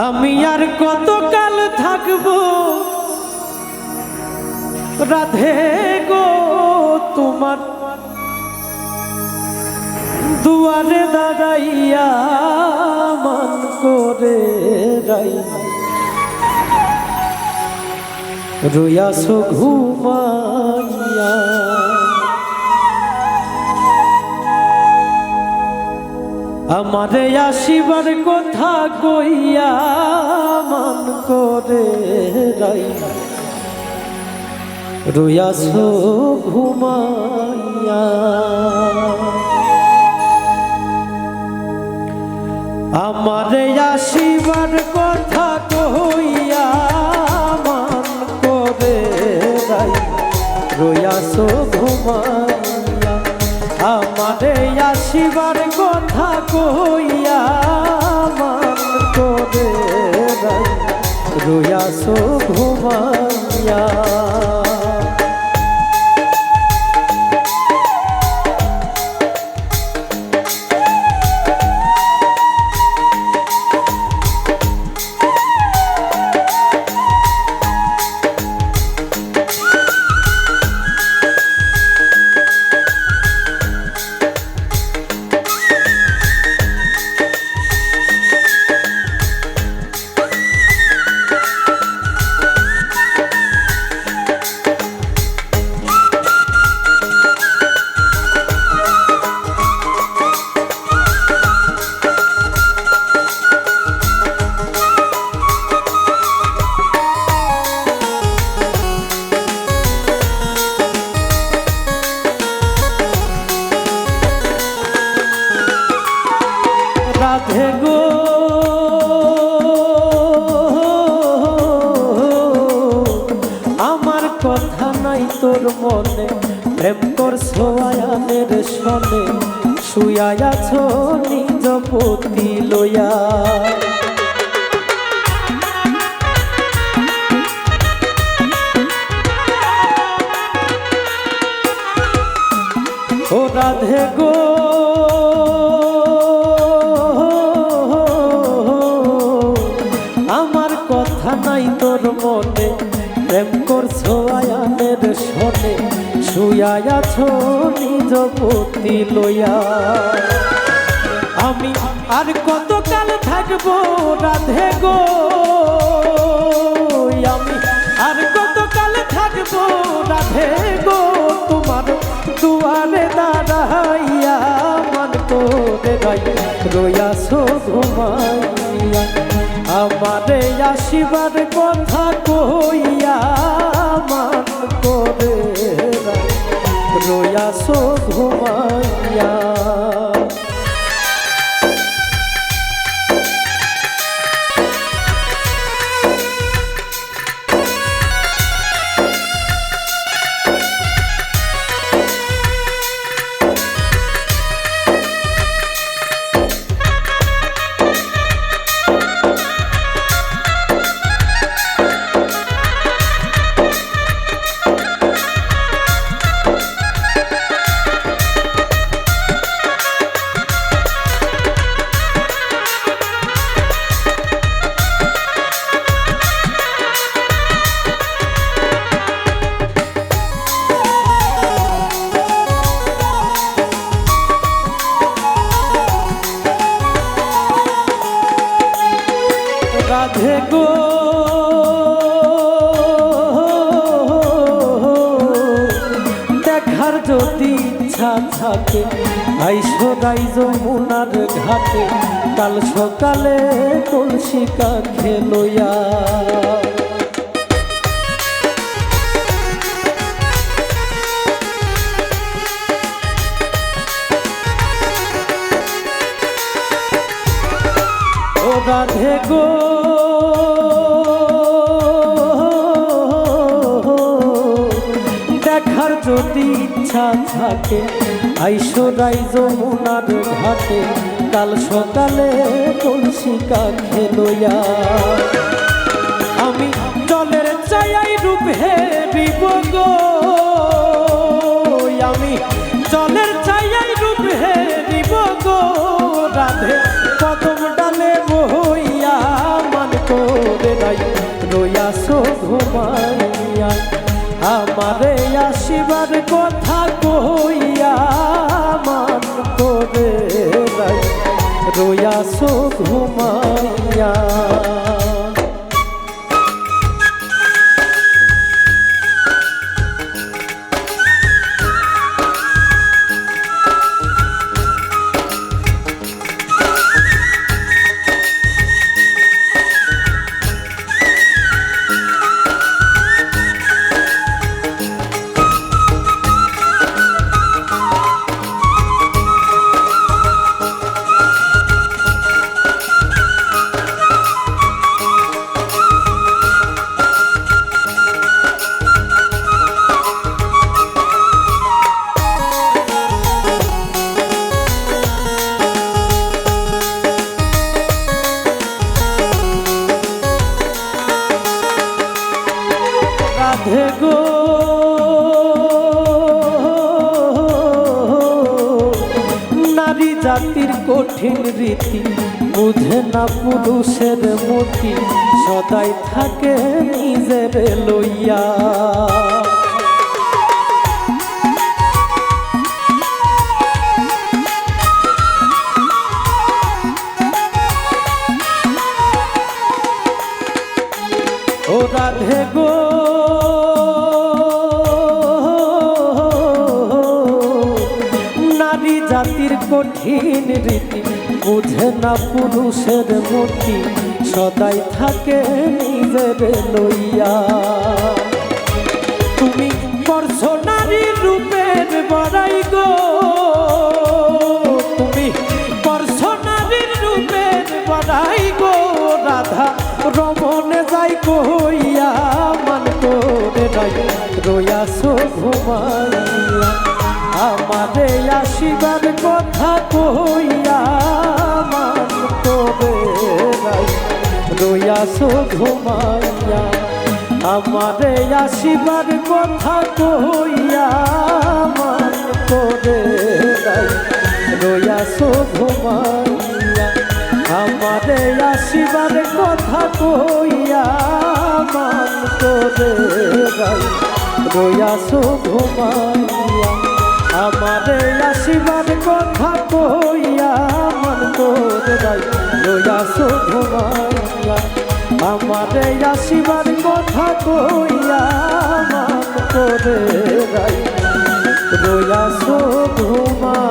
আমি আর কতকাল থাকবো রাধে গো তোমার দুয়ারে দাঁড়াইয়া মন করে রাই রইয়াছো ঘুমাইয়া। আমারে আসিবার কথা কইয়া মন করে রাই রইয়াছো ঘুমাইয়া। আমারে আসিবার কথা কইয়া মন করে রাই রইয়াছো ঘুমাইয়া। আমারে আসিবার কথা কইয়া মন করে রাই রইয়াছো ঘুমাইয়া। রাধে গো আমার কথা নাই তোর মনে, প্রেম করছো আয়ানের সনে, শুয়া আছো নিজ পতি লইয়া। ও রাধে গো নাই তোর মনে, প্রেম করছো আয়ানের সনে, শুয়া আছো নিজ পতি লইয়া। আমি আর কতকাল থাকবো রাধে গো, আমি আর কতকাল থাকবো রাধে গো তোমার দুয়ারে দাঁড়াইয়া মন করে রাই রইয়াছো ঘুমাইয়া। আমারে আসিবার কথা কইয়া মন করে রাই রইয়াছো ঘুমাইয়া। রাধে গো দেখার যদি ইচ্ছা থাকে আইসো রাই যমুনার ঘাটে, কাল সকালে কলসি কাঁখে লইয়া। ও রাধে গো দেখার যদি ইচ্ছা থাকে আইসো রাই যমুনার ঘাটে, কাল সকালে কলসি কাঁখে লইয়া। আমি জলের চাই রূপ হেরিব গো, আমি জলের চাই রূপ হেরিব গো রাধে কদম ডালে বইয়া মন আমারে আসিবার কথা কইয়া মান করে রইয়াছো ঘুমাইয়া। রাধে গো নারী জাতির কঠিন রীতি বুঝে না পুরুষের মতি সদাই থাকে নিজের লইয়া। ও রাধে গো নারী জাতির কঠিন রীতি বুঝে না পুরুষের মতি সদাই থাকে নিজের লইয়া। তুমি করছো নারীর রূপের বড়াই গো, তুমি করছো নারীর রূপের বড়াই গো, রাধা রমনে যাই কইয়া মান করে নাই রইয়াছো ঘুমাইয়া। আমারে আসিবার কথা কইয়া মান করে নাই রইয়াছো ঘুমাইয়া। আমারে আসিবার কথা কইয়া মান করে নাই রইয়াছো ঘুমাইয়া। আমারে আসিবার কথা কইয়া মান করে নাই রইয়াছো ঘুমাইয়া। আমারে আসিবার কথা কইয়া মান করে নাই রইয়াছো ঘুমাইয়া। আমারে আসিবার কথা কইয়া মান করে নাই রইয়াছো ঘুমাইয়া।